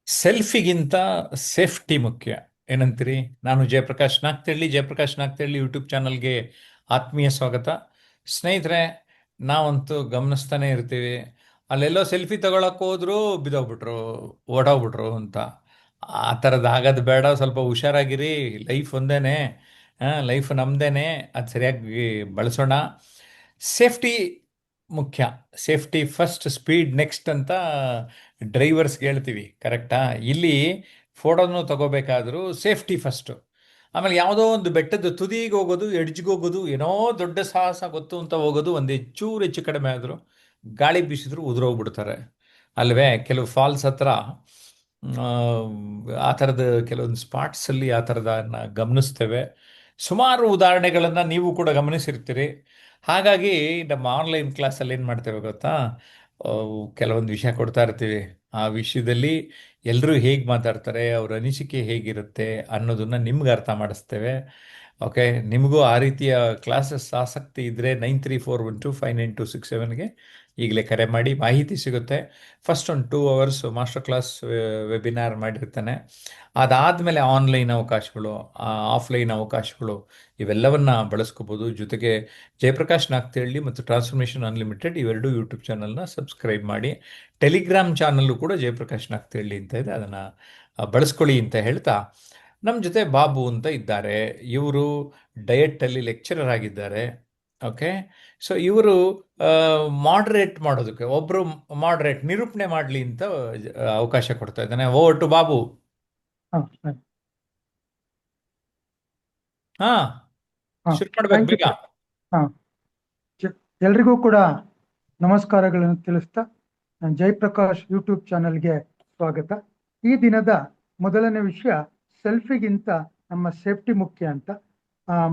ಸೆಲ್ಫಿಗಿಂತ safety ಮುಖ್ಯ. ಏನಂತೀರಿ? ನಾನು ಜಯಪ್ರಕಾಶ್ ನಾಗ್ತಳ್ಳಿ, ಜಯಪ್ರಕಾಶ್ ನಾಗ್ತಳ್ಳಿ ಯೂಟ್ಯೂಬ್ ಚಾನಲ್ಗೆ ಆತ್ಮೀಯ ಸ್ವಾಗತ. ಸ್ನೇಹಿತರೆ, ನಾವಂತೂ ಗಮನಿಸ್ತಾನೆ ಇರ್ತೀವಿ, ಅಲ್ಲೆಲ್ಲೋ ಸೆಲ್ಫಿ ತಗೊಳಕ್ ಹೋದ್ರು ಬಿದ್ದೋಗ್ಬಿಟ್ರು, ಓಡೋಗ್ಬಿಟ್ರು ಅಂತ. ಆ ಥರದ್ದು ಆಗೋದು ಬೇಡ, ಸ್ವಲ್ಪ ಹುಷಾರಾಗಿರಿ. ಲೈಫ್ ಒಂದೇನೆ, ಲೈಫ್ ನಮ್ದೇನೆ, ಅದು ಸರಿಯಾಗಿ ಬಳಸೋಣ. ಸೇಫ್ಟಿ ಮುಖ್ಯ. ಸೇಫ್ಟಿ ಫಸ್ಟ್, ಸ್ಪೀಡ್ ನೆಕ್ಸ್ಟ್ ಅಂತ ಡ್ರೈವರ್ಸ್ಗೆ ಹೇಳ್ತೀವಿ, ಕರೆಕ್ಟಾ? ಇಲ್ಲಿ ಫೋಟೋನು ತಗೋಬೇಕಾದ್ರೂ ಸೇಫ್ಟಿ ಫಸ್ಟು. ಆಮೇಲೆ ಯಾವುದೋ ಒಂದು ಬೆಟ್ಟದ ತುದಿಗೆ ಹೋಗೋದು, ಎಡ್ಜ್ಗೆ ಹೋಗೋದು, ಏನೋ ದೊಡ್ಡ ಸಾಹಸ ಗೊತ್ತು ಅಂತ ಹೋಗೋದು, ಒಂದು ಹೆಚ್ಚೂರು ಹೆಚ್ಚು ಕಡಿಮೆ ಆದರೂ ಗಾಳಿ ಬೀಸಿದ್ರು ಉದುರೋಗ್ಬಿಡ್ತಾರೆ ಅಲ್ವೇ? ಕೆಲವು ಫಾಲ್ಸ್ ಹತ್ರ ಆ, ಆ ಥರದ ಕೆಲವೊಂದು ಸ್ಪಾಟ್ಸಲ್ಲಿ ಆ ಥರದನ್ನ ಗಮನಿಸ್ತೇವೆ. ಸುಮಾರು ಉದಾಹರಣೆಗಳನ್ನು ನೀವು ಕೂಡ ಗಮನಿಸಿರ್ತೀರಿ. ಹಾಗಾಗಿ ನಮ್ಮ ಆನ್ಲೈನ್ ಕ್ಲಾಸಲ್ಲಿ ಏನು ಮಾಡ್ತೇವೆ ಗೊತ್ತಾ? ಕೆಲವೊಂದು ವಿಷಯ ಕೊಡ್ತಾ ಇರ್ತೀವಿ. ಆ ವಿಷಯದಲ್ಲಿ ಎಲ್ಲರೂ ಹೇಗೆ ಮಾತಾಡ್ತಾರೆ, ಅವ್ರ ಅನಿಸಿಕೆ ಹೇಗಿರುತ್ತೆ ಅನ್ನೋದನ್ನು ನಿಮ್ಗೆ ಅರ್ಥ ಮಾಡಿಸ್ತೇವೆ. ಓಕೆ, ನಿಮಗೂ ಆ ರೀತಿಯ ಕ್ಲಾಸಸ್ ಆಸಕ್ತಿ ಇದ್ದರೆ 9341259267ಗೆ ಈಗಲೇ ಕರೆ ಮಾಡಿ, ಮಾಹಿತಿ ಸಿಗುತ್ತೆ. ಫಸ್ಟ್ ಒಂದು 2 ಅವರ್ಸ್ ಮಾಸ್ಟರ್ ಕ್ಲಾಸ್ ವೆಬಿನಾರ್ ಮಾಡಿರ್ತಾನೆ. ಅದಾದಮೇಲೆ ಆನ್ಲೈನ್ ಅವಕಾಶಗಳು, ಆಫ್ಲೈನ್ ಅವಕಾಶಗಳು, ಇವೆಲ್ಲವನ್ನ ಬಳಸ್ಕೋಬೋದು. ಜೊತೆಗೆ ಜಯಪ್ರಕಾಶ್ ನಾಗ್ತಿಹಳ್ಳಿ ಮತ್ತು ಟ್ರಾನ್ಸ್ಫಾರ್ಮೇಷನ್ ಅನ್ಲಿಮಿಟೆಡ್ ಇವೆರಡೂ ಯೂಟ್ಯೂಬ್ ಚಾನಲ್ನ ಸಬ್ಸ್ಕ್ರೈಬ್ ಮಾಡಿ. ಟೆಲಿಗ್ರಾಮ್ ಚಾನಲ್ಲು ಕೂಡ ಜಯಪ್ರಕಾಶ್ ನಾಗ್ತಿಹಳ್ಳಿ ಅಂತ ಇದೆ, ಅದನ್ನು ಬಳಸ್ಕೊಳ್ಳಿ ಅಂತ ಹೇಳ್ತಾ, ನಮ್ಮ ಜೊತೆ ಬಾಬು ಅಂತ ಇದ್ದಾರೆ. ಇವರು ಡಯಟಲ್ಲಿ ಲೆಕ್ಚರರ್ ಆಗಿದ್ದಾರೆ. ಓಕೆ, ಸೊ ಇವರು ಮಾಡ್ರೇಟ್ ಮಾಡೋದಕ್ಕೆ, ಒಬ್ಬರು ಮಾಡ್ರೇಟ್ ನಿರೂಪಣೆ ಮಾಡಲಿ ಅಂತ ಅವಕಾಶ ಕೊಡ್ತಾ ಇದ್ದಾನೆ. Over to Babu. ಹಾ, ಸರಿ. ಹಾ, ಹಾ, ಶುರು ಮಾಡ್ಬೇಕು ಥ್ಯಾಂಕ್ ಯು ಬೇಗ. ಸರ್. ಹಾ, ಎಲ್ರಿಗೂ ಕೂಡ ನಮಸ್ಕಾರಗಳನ್ನು ತಿಳಿಸ್ತಾ ಜಯಪ್ರಕಾಶ್ ಯೂಟ್ಯೂಬ್ ಚಾನಲ್ಗೆ ಸ್ವಾಗತ. ಈ ದಿನದ ಮೊದಲನೇ ವಿಷಯ, ಸೆಲ್ಫಿಗಿಂತ ನಮ್ಮ ಸೇಫ್ಟಿ ಮುಖ್ಯ ಅಂತ.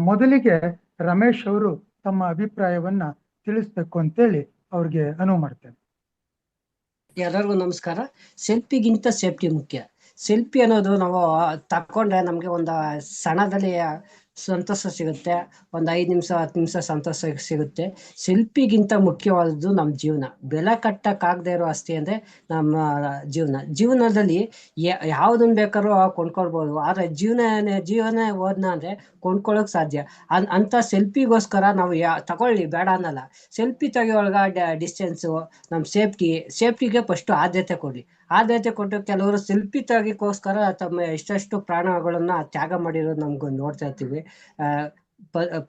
ಮೊದಲಿಗೆ ರಮೇಶ್ ಅವರು ತಮ್ಮ ಅಭಿಪ್ರಾಯವನ್ನ ತಿಳಿಸ್ಬೇಕು ಅಂತೇಳಿ ಅವ್ರಿಗೆ ಅನುವು ಮಾಡ್ತೇನೆ. ಎಲ್ಲರಿಗೂ ನಮಸ್ಕಾರ. ಸೆಲ್ಫಿಗಿಂತ ಸೇಫ್ಟಿ ಮುಖ್ಯ. ಸೆಲ್ಫಿ ಅನ್ನೋದು ನಾವು ತಕೊಂಡ್ರೆ ನಮ್ಗೆ ಒಂದು ಕ್ಷಣದಲ್ಲಿ ಸಂತೋಷ ಸಿಗುತ್ತೆ, ಒಂದು 5 ನಿಮಿಷ 10 ನಿಮಿಷ ಸಂತೋಷ ಸಿಗುತ್ತೆ. ಸೆಲ್ಫಿಗಿಂತ ಮುಖ್ಯವಾದದ್ದು ನಮ್ಮ ಜೀವನ. ಬೆಲೆ ಕಟ್ಟಕ್ಕಾಗದೇ ಇರೋ ಆಸ್ತಿ ಅಂದ್ರೆ ನಮ್ಮ ಜೀವನದಲ್ಲಿ ಯಾವ್ದನ್ ಬೇಕಾದ್ರೂ ಕೊಂಡ್ಕೊಳ್ಬೋದು, ಆದ್ರೆ ಜೀವನ ಹೋದ್ನ ಅಂದ್ರೆ ಕೊಂಡ್ಕೊಳ್ಳೋಕ್ ಸಾಧ್ಯ. ಅಂತ ಸೆಲ್ಫಿಗೋಸ್ಕರ ನಾವು ತಗೊಳ್ಳಿ ಬೇಡ ಅನ್ನಲ್ಲ. ಸೆಲ್ಫಿ ತೆಗಿಯೊಳಗ ಡಿಸ್ಟೆನ್ಸು, ನಮ್ಮ ಸೇಫ್ಟಿಗೆ ಫಸ್ಟ್ ಆದ್ಯತೆ ಕೊಡಿ. ಆದ್ಯತೆ ಕೊಟ್ಟು ಕೆಲವರು ಸೆಲ್ಫಿ ತೆಗಿಗೋಸ್ಕರ ತಮ್ಮ ಎಷ್ಟೆಷ್ಟು ಪ್ರಾಣಗಳನ್ನ ತ್ಯಾಗ ಮಾಡಿರೋದು ನಮ್ಗೆ ನೋಡ್ತಾ ಇರ್ತೀವಿ.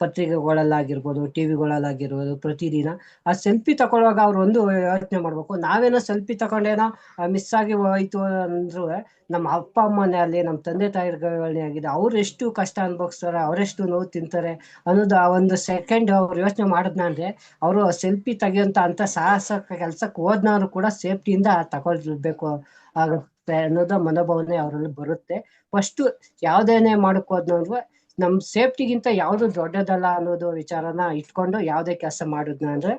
ಪತ್ರಿಕೆಗಳಲ್ಲಾಗಿರ್ಬೋದು, ಟಿವಿಗಳಲ್ಲಾಗಿರ್ಬೋದು, ಪ್ರತಿದಿನ ಆ ಸೆಲ್ಫಿ ತಗೊಳ್ಳುವಾಗ ಅವ್ರು ಒಂದು ಯೋಚನೆ ಮಾಡ್ಬೇಕು, ನಾವೇನೋ ಸೆಲ್ಫಿ ತಗೊಂಡೇನೋ ಮಿಸ್ ಆಗಿ ಹೋಯ್ತು ಅಂದ್ರೂ ನಮ್ಮ ಅಪ್ಪ ಅಮ್ಮನೇ ಆಗಲಿ, ನಮ್ಮ ತಂದೆ ತಾಯಿಗಳನ್ನೇ ಆಗಿದೆ, ಅವ್ರು ಎಷ್ಟು ಕಷ್ಟ ಅನುಭವಿಸ್ತಾರೆ, ಅವರೆಷ್ಟು ನೋವು ತಿಂತಾರೆ ಅನ್ನೋದು ಆ ಒಂದು ಸೆಕೆಂಡ್ ಅವ್ರು ಯೋಚನೆ ಮಾಡಿದ್ನ ಅಂದ್ರೆ ಅವರು ಸೆಲ್ಫಿ ತೆಗಿಯೋಂತ ಅಂತ ಸಾಹಸ ಕೆಲ್ಸಕ್ಕೆ ಹೋದ್ನವ್ರು ಕೂಡ ಸೇಫ್ಟಿಯಿಂದ ತಗೊಳ್ಬೇಕು ಆಗುತ್ತೆ ಅನ್ನೋದು ಮನೋಭಾವನೆ ಅವರಲ್ಲಿ ಬರುತ್ತೆ. ಫಸ್ಟ್ ಯಾವ್ದೇನೇ ಮಾಡಕ್ ಹೋದ್ನಂದ್ರೆ ನಮ್ ಸೇಫ್ಟಿಗಿಂತ ಯಾವ್ದು ದೊಡ್ಡದಲ್ಲ ಅನ್ನೋದು ವಿಚಾರನ ಇಟ್ಕೊಂಡು ಯಾವ್ದೇ ಕೆಲಸ ಮಾಡಿದ್ನ ಅಂದ್ರೆ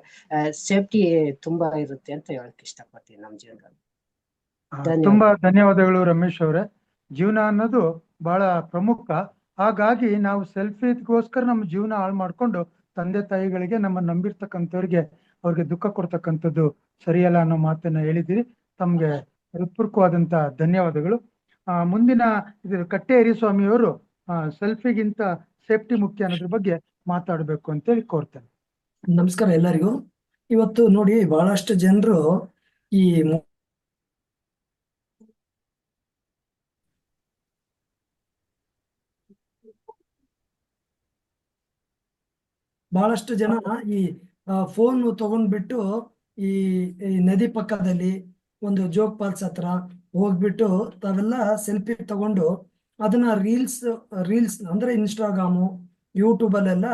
ಸೇಫ್ಟಿ ತುಂಬಾ ಇರುತ್ತೆ ಅಂತ ಹೇಳಕ್ ಇಷ್ಟಪಡ್ತೀನಿ ನಮ್ಮ ಜೀವನದಲ್ಲಿ. ತುಂಬಾ ಧನ್ಯವಾದ. ಧನ್ಯವಾದಗಳು ರಮೇಶ್ ಅವರೇ. ಜೀವನ ಅನ್ನೋದು ಬಹಳ ಪ್ರಮುಖ. ಹಾಗಾಗಿ ನಾವು ಸೆಲ್ಫಿಗೋಸ್ಕರ ನಮ್ಮ ಜೀವನ ಹಾಳು ಮಾಡ್ಕೊಂಡು ತಂದೆ ತಾಯಿಗಳಿಗೆ, ನಮ್ಮ ನಂಬಿರ್ತಕ್ಕಂಥವ್ರಿಗೆ, ಅವ್ರಿಗೆ ದುಃಖ ಕೊಡ್ತಕ್ಕಂಥದ್ದು ಸರಿಯಲ್ಲ ಅನ್ನೋ ಮಾತನ್ನ ಹೇಳಿದಿರಿ. ತಮ್ಗೆ ಹೃತ್ಪೂರ್ವಕವಾದಂತ ಧನ್ಯವಾದಗಳು. ಮುಂದಿನ ಇದು ಕಟ್ಟೆ ಸ್ವಾಮಿಯವರು ಸೆಲ್ಫಿಗಿಂತ ಸೇಫ್ಟಿ ಮುಖ್ಯ ಅನ್ನೋದ್ರ ಬಗ್ಗೆ ಮಾತಾಡ್ಬೇಕು ಅಂತೇಳಿ ಕೋರ್ತೇನೆ. ನಮಸ್ಕಾರ ಎಲ್ಲರಿಗೂ. ಇವತ್ತು ನೋಡಿ, ಬಹಳಷ್ಟು ಜನರು ಈ ಬಹಳಷ್ಟು ಜನ ಈ ಫೋನ್ ತಗೊಂಡ್ಬಿಟ್ಟು ಈ ನದಿ ಪಕ್ಕದಲ್ಲಿ ಒಂದು ಜೋಗ್ ಫಾಲ್ಸ್ ಹತ್ರ ಹೋಗ್ಬಿಟ್ಟು ತಾವೆಲ್ಲ ಸೆಲ್ಫಿ ತಗೊಂಡು ಅದನ್ನ ರೀಲ್ಸ್ ಅಂದ್ರೆ ಇನ್ಸ್ಟಾಗ್ರಾಮು, ಯೂಟ್ಯೂಬ್ ಅಲ್ಲೆಲ್ಲ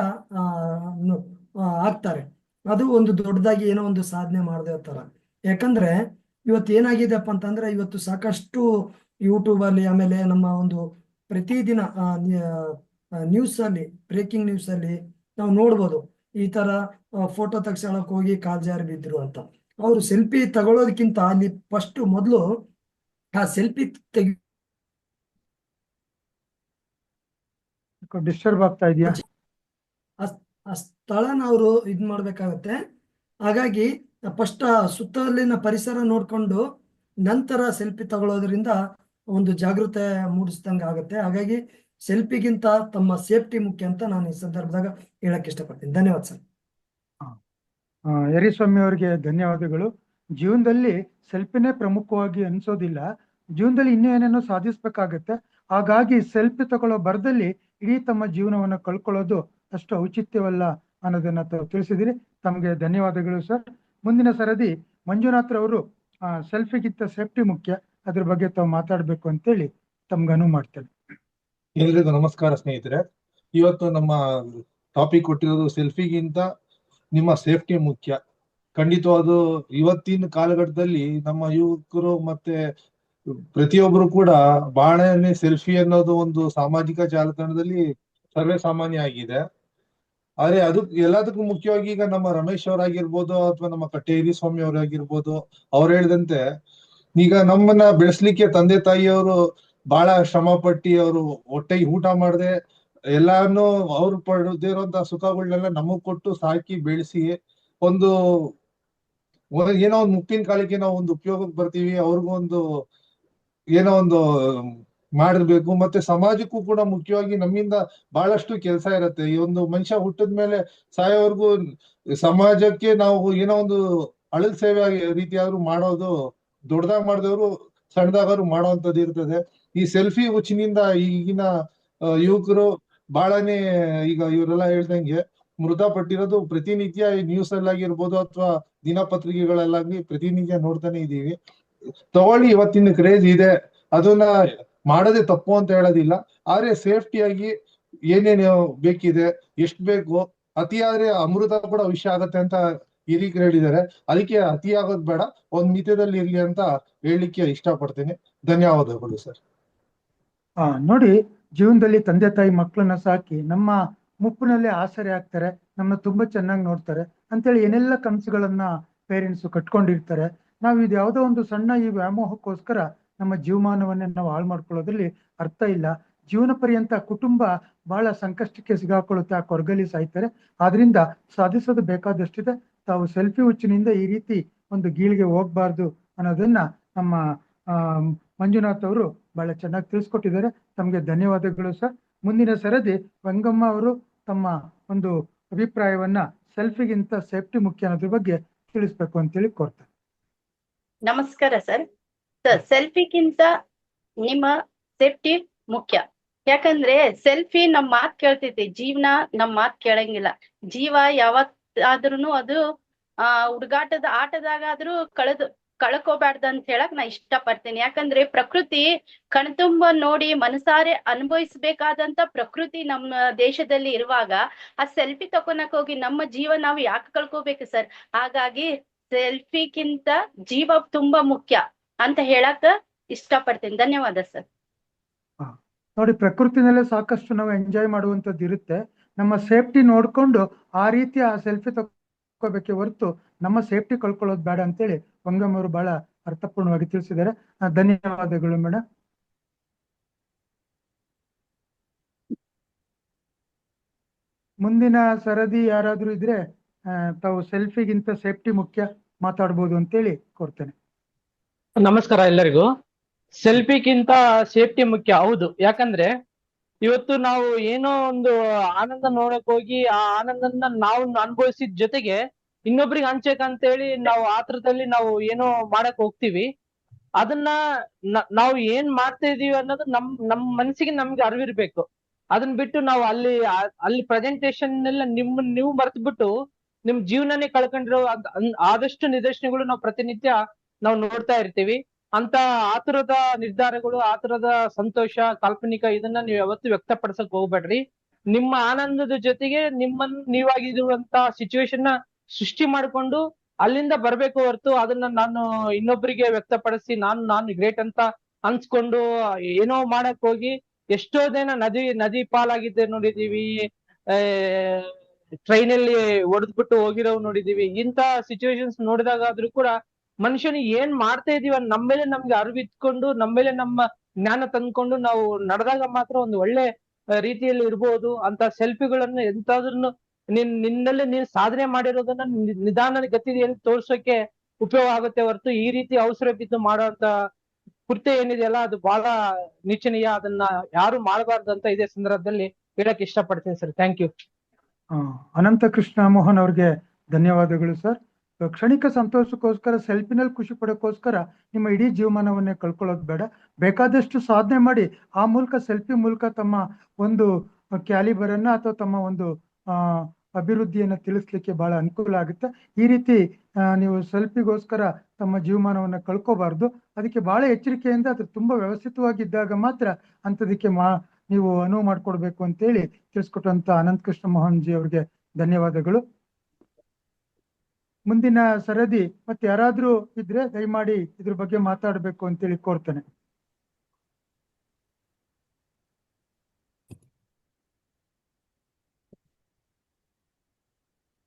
ಹಾಕ್ತಾರೆ. ಅದು ಒಂದು ದೊಡ್ಡದಾಗಿ ಏನೋ ಒಂದು ಸಾಧನೆ ಮಾಡದೇ ತರ. ಯಾಕಂದ್ರೆ ಇವತ್ತು ಏನಾಗಿದೆಪ್ಪ ಅಂತಂದ್ರೆ, ಇವತ್ತು ಸಾಕಷ್ಟು ಯೂಟ್ಯೂಬ್ ಅಲ್ಲಿ, ಆಮೇಲೆ ನಮ್ಮ ಒಂದು ಪ್ರತಿದಿನ ನ್ಯೂಸ್ ಅಲ್ಲಿ, ಬ್ರೇಕಿಂಗ್ ನ್ಯೂಸ್ ಅಲ್ಲಿ ನಾವು ನೋಡ್ಬೋದು, ಈ ತರ ಫೋಟೋ ತೆಗ್ಸಳಕ್ ಹೋಗಿ ಕಾಲ್ ಜಾರಿ ಬಿದ್ರು ಅಂತ. ಅವ್ರು ಸೆಲ್ಫಿ ತಗೊಳ್ಳೋದಕ್ಕಿಂತ ಅಲ್ಲಿ ಫಸ್ಟ್ ಮೊದಲು ಆ ಸೆಲ್ಫಿ ತೆಗಿ ಡಿಸ್ಟರ್ಬ್ ಆಗ್ತಾ ಇದೆಯಾ? ಆ ಸ್ಥಳನ ಅವರು ಮಾಡ್ಬೇಕಾಗತ್ತೆ. ಹಾಗಾಗಿ ಫಸ್ಟ್ ಆ ಸುತ್ತಲಿನ ಪರಿಸರ ನೋಡ್ಕೊಂಡು ನಂತರ ಸೆಲ್ಫಿ ತಗೊಳ್ಳೋದ್ರಿಂದ ಒಂದು ಜಾಗೃತೆ ಮೂಡಿಸ್ದಂಗೆ ಆಗುತ್ತೆ. ಹಾಗಾಗಿ ಸೆಲ್ಫಿಗಿಂತ ತಮ್ಮ ಸೇಫ್ಟಿ ಮುಖ್ಯ ಅಂತ ನಾನು ಈ ಸಂದರ್ಭದಾಗ ಹೇಳಕ್ ಇಷ್ಟಪಡ್ತೀನಿ. ಧನ್ಯವಾದ ಸರ್. ಯರಿಸ್ವಾಮಿ ಅವರಿಗೆ ಧನ್ಯವಾದಗಳು. ಜೀವನದಲ್ಲಿ ಸೆಲ್ಫಿನೇ ಪ್ರಮುಖವಾಗಿ ಅನ್ಸೋದಿಲ್ಲ, ಜೀವನದಲ್ಲಿ ಇನ್ನೂ ಏನೇನೋ ಸಾಧಿಸ್ಬೇಕಾಗತ್ತೆ. ಹಾಗಾಗಿ ಸೆಲ್ಫಿ ತಗೊಳ್ಳೋ ಭರದಲ್ಲಿ ಇಡೀ ತಮ್ಮ ಜೀವನವನ್ನು ಕಳ್ಕೊಳ್ಳೋದು ಅಷ್ಟು ಔಚಿತ್ಯವಲ್ಲ ಅನ್ನೋದನ್ನ ತಾವು ತಿಳಿಸಿದಿರಿ. ತಮಗೆ ಧನ್ಯವಾದಗಳು ಸರ್. ಮುಂದಿನ ಸರದಿ ಮಂಜುನಾಥ್ ರವರು ಸೆಲ್ಫಿಗಿಂತ ಸೇಫ್ಟಿ ಮುಖ್ಯ, ಅದ್ರ ಬಗ್ಗೆ ತಾವು ಮಾತಾಡ್ಬೇಕು ಅಂತೇಳಿ ತಮ್ಗೆ ಅನುವು ಮಾಡ್ತೇನೆ. ಎಲ್ರಿಗೂ ನಮಸ್ಕಾರ ಸ್ನೇಹಿತರೆ. ಇವತ್ತು ನಮ್ಮ ಟಾಪಿಕ್ ಕೊಟ್ಟಿರೋದು ಸೆಲ್ಫಿಗಿಂತ ನಿಮ್ಮ ಸೇಫ್ಟಿ ಮುಖ್ಯ. ಖಂಡಿತವಾದ ಇವತ್ತಿನ ಕಾಲಘಟ್ಟದಲ್ಲಿ ನಮ್ಮ ಯುವಕರು ಮತ್ತೆ ಪ್ರತಿಯೊಬ್ಬರು ಕೂಡ ಬಹಳನೇ ಸೆಲ್ಫಿ ಅನ್ನೋದು ಒಂದು ಸಾಮಾಜಿಕ ಜಾಲತಾಣದಲ್ಲಿ ಸರ್ವೇ ಸಾಮಾನ್ಯ ಆಗಿದೆ. ಆದ್ರೆ ಅದು ಎಲ್ಲದಕ್ಕೂ ಮುಖ್ಯವಾಗಿ ಈಗ ನಮ್ಮ ರಮೇಶ್ ಅವರಾಗಿರ್ಬೋದು ಅಥವಾ ನಮ್ಮ ಕಟ್ಟೇರಿ ಸ್ವಾಮಿ ಅವರಾಗಿರ್ಬೋದು, ಅವ್ರು ಹೇಳಿದಂತೆ ಈಗ ನಮ್ಮನ್ನ ಬೆಳೆಸ್ಲಿಕ್ಕೆ ತಂದೆ ತಾಯಿಯವರು ಬಹಳ ಶ್ರಮ ಪಟ್ಟಿ ಅವರು ಹೊಟ್ಟೆಗೆ ಊಟ ಮಾಡದೆ ಎಲ್ಲಾನು ಅವ್ರು ಪಡೆದಿರುವಂತಹ ಸುಖಗಳನ್ನೆಲ್ಲ ನಮಗ್ ಕೊಟ್ಟು ಸಾಕಿ ಬೆಳೆಸಿ ಒಂದು ಏನೋ ಒಂದು ಮುಪ್ಪಿನ ಕಾಲಕ್ಕೆ ನಾವು ಒಂದು ಉಪಯೋಗಕ್ಕೆ ಬರ್ತೀವಿ, ಅವ್ರಿಗೂ ಒಂದು ಏನೋ ಒಂದು ಮಾಡಿರ್ಬೇಕು. ಮತ್ತೆ ಸಮಾಜಕ್ಕೂ ಕೂಡ ಮುಖ್ಯವಾಗಿ ನಮ್ಮಿಂದ ಬಹಳಷ್ಟು ಕೆಲಸ ಇರತ್ತೆ. ಈ ಒಂದು ಮನುಷ್ಯ ಹುಟ್ಟಿದ್ಮೇಲೆ ಸಾಯೋವರೆಗೂ ಸಮಾಜಕ್ಕೆ ನಾವು ಏನೋ ಒಂದು ಅಳಲ್ ಸೇವೆ ರೀತಿಯಾದ್ರು ಮಾಡೋದು, ದೊಡ್ಡದಾಗ ಮಾಡಿದವರು ಸಣ್ಣದಾದ್ರು ಮಾಡೋವಂಥದ್ದು ಇರ್ತದೆ. ಈ ಸೆಲ್ಫಿ ಹುಚ್ಚಿನಿಂದ ಈಗಿನ ಯುವಕರು ಬಹಳನೇ ಈಗ ಇವರೆಲ್ಲ ಹೇಳ್ದಂಗೆ ಮೃತಪಟ್ಟಿರೋದು ಪ್ರತಿನಿತ್ಯ ನ್ಯೂಸ್ ಅಲ್ಲಾಗಿರ್ಬೋದು ಅಥವಾ ದಿನಪತ್ರಿಕೆಗಳಲ್ಲಾಗ್ಲಿ ಪ್ರತಿನಿತ್ಯ ನೋಡ್ತಾನೆ ಇದೀವಿ. ತಗೊಳ್ಳಿ, ಇವತ್ತಿನ ಕ್ರೇಜ್ ಇದೆ, ಅದನ್ನ ಮಾಡೋದೇ ತಪ್ಪು ಅಂತ ಹೇಳೋದಿಲ್ಲ. ಆದ್ರೆ ಸೇಫ್ಟಿಯಾಗಿ ಏನೇನು ಬೇಕಿದೆ, ಎಷ್ಟ್ ಬೇಕು, ಅತಿಯಾದ್ರೆ ಅಮೃತ ಕೂಡ ವಿಷ ಆಗತ್ತೆ ಅಂತ ಹಿರಿಕರು ಹೇಳಿದ್ದಾರೆ. ಅದಕ್ಕೆ ಅತಿ ಆಗೋದ್ ಬೇಡ, ಒಂದ್ ಮಿತದಲ್ಲಿ ಇರ್ಲಿ ಅಂತ ಹೇಳಲಿಕ್ಕೆ ಇಷ್ಟಪಡ್ತೀನಿ. ಧನ್ಯವಾದಗಳು ಸರ್. ನೋಡಿ, ಜೀವನದಲ್ಲಿ ತಂದೆ ತಾಯಿ ಮಕ್ಕಳನ್ನ ಸಾಕಿ ನಮ್ಮ ಮುಪ್ಪಿನಲ್ಲಿ ಆಸರೆ ಆಗ್ತಾರೆ, ನಮ್ಮ ತುಂಬಾ ಚೆನ್ನಾಗಿ ನೋಡ್ತಾರೆ ಅಂತೇಳಿ ಏನೆಲ್ಲ ಕನಸುಗಳನ್ನ ಪೇರೆಂಟ್ಸ್ ಕಟ್ಕೊಂಡಿರ್ತಾರೆ. ನಾವು ಇದು ಯಾವುದೋ ಒಂದು ಸಣ್ಣ ಈ ವ್ಯಾಮೋಹಕ್ಕೋಸ್ಕರ ನಮ್ಮ ಜೀವಮಾನವನ್ನೇ ನಾವು ಹಾಳು ಮಾಡ್ಕೊಳ್ಳೋದ್ರಲ್ಲಿ ಅರ್ಥ ಇಲ್ಲ. ಜೀವನ ಪರ್ಯಂತ ಕುಟುಂಬ ಬಹಳ ಸಂಕಷ್ಟಕ್ಕೆ ಸಿಗಾಕೊಳ್ಳುತ್ತೆ, ಆ ಕೊರಗಲ್ಲಿ ಸಾಯ್ತಾರೆ. ಆದ್ರಿಂದ ಸಾಧಿಸೋದು ಬೇಕಾದಷ್ಟಿದೆ. ತಾವು ಸೆಲ್ಫಿ ಹುಚ್ಚಿನಿಂದ ಈ ರೀತಿ ಒಂದು ಗೀಳಿಗೆ ಹೋಗ್ಬಾರ್ದು ಅನ್ನೋದನ್ನ ನಮ್ಮ ಮಂಜುನಾಥ್ ಅವರು ಬಹಳ ಚೆನ್ನಾಗಿ ತಿಳಿಸ್ಕೊಟ್ಟಿದ್ದಾರೆ. ತಮಗೆ ಧನ್ಯವಾದಗಳು ಸರ್. ಮುಂದಿನ ಸರದಿ ವೆಂಗಮ್ಮ ಅವರು ತಮ್ಮ ಒಂದು ಅಭಿಪ್ರಾಯವನ್ನ ಸೆಲ್ಫಿಗಿಂತ ಸೇಫ್ಟಿ ಮುಖ್ಯ ಅನ್ನೋದ್ರ ಬಗ್ಗೆ ತಿಳಿಸ್ಬೇಕು ಅಂತೇಳಿ ಕೋರ್ತಾರೆ. ನಮಸ್ಕಾರ ಸರ್. ಸೆಲ್ಫಿಗಿಂತ ನಿಮ್ಮ ಸೇಫ್ಟಿ ಮುಖ್ಯ. ಯಾಕಂದ್ರೆ ಸೆಲ್ಫಿ ನಮ್ ಮಾತ್ ಕೇಳ್ತೈತಿ, ಜೀವನ ನಮ್ ಮಾತ್ ಕೇಳಂಗಿಲ್ಲ. ಜೀವ ಯಾವತ್ತಾದ್ರೂ ಅದು ಹುಡುಗಾಟದ ಆಟದಾಗಾದ್ರೂ ಕಳ್ಕೋಬಾರ್ದು ಅಂತ ಹೇಳಕ್ ನಾ ಇಷ್ಟ ಪಡ್ತೀನಿ. ಯಾಕಂದ್ರೆ ಪ್ರಕೃತಿ ಕಣ್ತುಂಬ ನೋಡಿ ಮನಸಾರೆ ಅನುಭವಿಸ್ಬೇಕಾದಂತ ಪ್ರಕೃತಿ ನಮ್ಮ ದೇಶದಲ್ಲಿ ಇರುವಾಗ ಆ ಸೆಲ್ಫಿ ತಕೊಳಕ್ ಹೋಗಿ ನಮ್ಮ ಜೀವ ನಾವು ಯಾಕೆ ಕಳ್ಕೋಬೇಕು ಸರ್? ಹಾಗಾಗಿ ಸೆಲ್ಫಿಗಿಂತ ಜೀವ ತುಂಬಾ ಮುಖ್ಯ ಅಂತ ಹೇಳಕ್ ಇಷ್ಟ ಪಡ್ತೀನಿ. ಧನ್ಯವಾದ ಸರ್. ನೋಡಿ, ಪ್ರಕೃತಿನಲ್ಲೇ ಸಾಕಷ್ಟು ನಾವು ಎಂಜಾಯ್ ಮಾಡುವಂತದ್ದು ಇರುತ್ತೆ. ನಮ್ಮ ಸೇಫ್ಟಿ ನೋಡ್ಕೊಂಡು ಆ ರೀತಿ ಆ ಸೆಲ್ಫಿ ತಗೋಬೇಕೆ ಹೊರತು ನಮ್ಮ ಸೇಫ್ಟಿ ಕಳ್ಕೊಳ್ಳೋದು ಬೇಡ ಅಂತೇಳಿ ವಂಗಮ್ ಅವರು ಬಹಳ ಅರ್ಥಪೂರ್ಣವಾಗಿ ತಿಳಿಸಿದ್ದಾರೆ. ಧನ್ಯವಾದಗಳು ಮೇಡಮ್. ಮುಂದಿನ ಸರದಿ ಯಾರಾದ್ರೂ ಇದ್ರೆ ತಾವು ಸೆಲ್ಫಿಗಿಂತ ಸೇಫ್ಟಿ ಮುಖ್ಯ ಮಾತಾಡ್ಬೋದು ಅಂತೇಳಿ ಕೋರ್ತೇನೆ. ನಮಸ್ಕಾರ ಎಲ್ಲರಿಗೂ. ಸೆಲ್ಫಿಗಿಂತ ಸೇಫ್ಟಿ ಮುಖ್ಯ, ಹೌದು. ಯಾಕಂದ್ರೆ ಇವತ್ತು ನಾವು ಏನೋ ಒಂದು ಆನಂದ ನೋಡಕ್ ಹೋಗಿ ಆ ಆನಂದನ ನಾವು ಅನುಭವಿಸಿದ ಜೊತೆಗೆ ಇನ್ನೊಬ್ರಿಗೆ ಹಂಚಬೇಕಂತೇಳಿ ನಾವು ಆತರದಲ್ಲಿ ನಾವು ಏನೋ ಮಾಡಕ್ ಹೋಗ್ತೀವಿ. ಅದನ್ನ ನಾವು ಏನ್ ಮಾಡ್ತಾ ಇದೀವಿ ಅನ್ನೋದು ನಮ್ ಮನಸ್ಸಿಗೆ ನಮ್ಗೆ ಅರಿವಿರ್ಬೇಕು. ಅದನ್ನ ಬಿಟ್ಟು ನಾವು ಅಲ್ಲಿ ಪ್ರೆಸೆಂಟೇಶನ್ ಎಲ್ಲ ನೀವು ಮರ್ತು ಬಿಟ್ಟು ನಿಮ್ ಜೀವನನೇ ಕಳ್ಕೊಂಡಿರೋ ಆದಷ್ಟು ನಿದರ್ಶನಗಳು ನಾವು ಪ್ರತಿನಿತ್ಯ ನಾವು ನೋಡ್ತಾ ಇರ್ತೀವಿ. ಅಂತ ಆತುರದ ನಿರ್ಧಾರಗಳು, ಆತುರದ ಸಂತೋಷ, ಕಾಲ್ಪನಿಕ ಇದನ್ನ ನೀವು ಯಾವತ್ತು ವ್ಯಕ್ತಪಡಿಸಕ್ ಹೋಗ್ಬೇಡ್ರಿ. ನಿಮ್ಮ ಆನಂದದ ಜೊತೆಗೆ ನೀವಾಗಿರುವಂತ ಸಿಚುವೇಶನ್ ನ ಸೃಷ್ಟಿ ಮಾಡ್ಕೊಂಡು ಅಲ್ಲಿಂದ ಬರ್ಬೇಕು ಹೊರತು ಅದನ್ನ ನಾನು ಇನ್ನೊಬ್ಬರಿಗೆ ವ್ಯಕ್ತಪಡಿಸಿ ನಾನು ಗ್ರೇಟ್ ಅಂತ ಅನ್ಸ್ಕೊಂಡು ಏನೋ ಮಾಡಕ್ ಹೋಗಿ ಎಷ್ಟೋ ದಿನ ನದಿ ಪಾಲಾಗಿದ್ದೆ ನೋಡಿದೀವಿ, ಟ್ರೈನಲ್ಲಿ ಒಡೆದ್ಬಿಟ್ಟು ಹೋಗಿರೋ ನೋಡಿದೀವಿ. ಇಂತ ಸಿಚುವೇಶನ್ಸ್ ನೋಡಿದಾಗಾದ್ರೂ ಕೂಡ ಮನುಷ್ಯನಿಗೆ ಏನ್ ಮಾಡ್ತಾ ಇದೀವ ನಮ್ಮೇಲೆ ನಮ್ಗೆ ಅರಿವಿತ್ಕೊಂಡು ನಮ್ಮೇಲೆ ನಮ್ಮ ಜ್ಞಾನ ತಂದ್ಕೊಂಡು ನಾವು ನಡೆದಾಗ ಮಾತ್ರ ಒಂದು ಒಳ್ಳೆ ರೀತಿಯಲ್ಲಿ ಇರ್ಬೋದು. ಅಂತ ಸೆಲ್ಫಿಗಳನ್ನು ಎಂತಾದ್ರೂ ನಿನ್ನಲ್ಲಿ ನೀನ್ ಸಾಧನೆ ಮಾಡಿರೋದನ್ನ ನಿಧಾನ ಗತಿಯಲ್ಲಿ ತೋರ್ಸೋಕೆ ಉಪಯೋಗ ಆಗುತ್ತೆ ಹೊರತು ಈ ರೀತಿ ಅವಸರ ಬಿದ್ದು ಮಾಡುವಂತ ಕೃತ್ಯ ಏನಿದೆಯಲ್ಲ ಅದು ಬಹಳ ನೀಚನೀಯ. ಅದನ್ನ ಯಾರು ಮಾಡಬಾರ್ದು ಅಂತ ಇದೇ ಸಂದರ್ಭದಲ್ಲಿ ಹೇಳಕ್ ಇಷ್ಟಪಡ್ತೀನಿ sir. Thank you. Anantha Krishna Mohan ಅವ್ರಿಗೆ ಧನ್ಯವಾದಗಳು ಸರ್. ಕ್ಷಣಿಕ ಸಂತೋಷಕ್ಕೋಸ್ಕರ ಸೆಲ್ಫಿನಲ್ಲಿ ಖುಷಿ ಪಡೋಕ್ಕೋಸ್ಕರ ನಿಮ್ಮ ಇಡೀ ಜೀವಮಾನವನ್ನೇ ಕಳ್ಕೊಳ್ಳೋದು ಬೇಡ. ಬೇಕಾದಷ್ಟು ಸಾಧನೆ ಮಾಡಿ ಆ ಮೂಲಕ ಸೆಲ್ಫಿ ಮೂಲಕ ತಮ್ಮ ಒಂದು ಕ್ಯಾಲಿಬರ್ ಅನ್ನ ಅಥವಾ ತಮ್ಮ ಒಂದು ಅಭಿವೃದ್ಧಿಯನ್ನ ತಿಳಿಸ್ಲಿಕ್ಕೆ ಬಹಳ ಅನುಕೂಲ ಆಗುತ್ತೆ. ಈ ರೀತಿ ನೀವು ಸೆಲ್ಫಿಗೋಸ್ಕರ ತಮ್ಮ ಜೀವಮಾನವನ್ನ ಕಳ್ಕೋಬಾರ್ದು. ಅದಕ್ಕೆ ಬಹಳ ಎಚ್ಚರಿಕೆಯಿಂದ ಅದು ತುಂಬಾ ವ್ಯವಸ್ಥಿತವಾಗಿದ್ದಾಗ ಮಾತ್ರ ಅಂಥದಕ್ಕೆ ನೀವು ಅನುವು ಮಾಡಿಕೊಡ್ಬೇಕು ಅಂತೇಳಿ ತಿಳಿಸ್ಕೊಟ್ಟಂತ ಅನಂತ ಕೃಷ್ಣ ಮೋಹನ್ ಜಿ ಅವ್ರಿಗೆ ಧನ್ಯವಾದಗಳು. ಮುಂದಿನ ಸರದಿ ಮತ್ತೆ ಯಾರಾದ್ರೂ ಇದ್ರೆ ದಯಮಾಡಿ ಇದ್ರ ಬಗ್ಗೆ ಮಾತಾಡಬೇಕು ಅಂತೇಳಿ ಕೋರ್ತೇನೆ.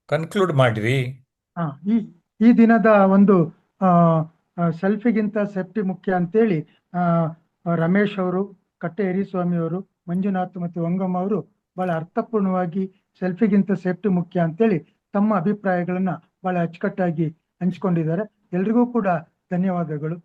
ಕನ್ಕ್ಲೂಡ್ ಮಾಡಿರಿ. ಈ ದಿನದ ಒಂದು ಸೆಲ್ಫಿಗಿಂತ ಸೇಫ್ಟಿ ಮುಖ್ಯ ಅಂತೇಳಿ ರಮೇಶ್ ಅವರು, ಕಟ್ಟೆ ಯರಿಸ್ವಾಮಿ ಅವರು, ಮಂಜುನಾಥ್ ಮತ್ತು ವಂಗಮ್ಮ ಅವರು ಬಹಳ ಅರ್ಥಪೂರ್ಣವಾಗಿ ಸೆಲ್ಫಿಗಿಂತ ಸೇಫ್ಟಿ ಮುಖ್ಯ ಅಂತೇಳಿ ತಮ್ಮ ಅಭಿಪ್ರಾಯಗಳನ್ನ ಬಹಳ ಅಚ್ಚುಕಟ್ಟಾಗಿ ಹಂಚ್ಕೊಂಡಿದ್ದಾರೆ. ಎಲ್ರಿಗೂ ಕೂಡ ಧನ್ಯವಾದಗಳು.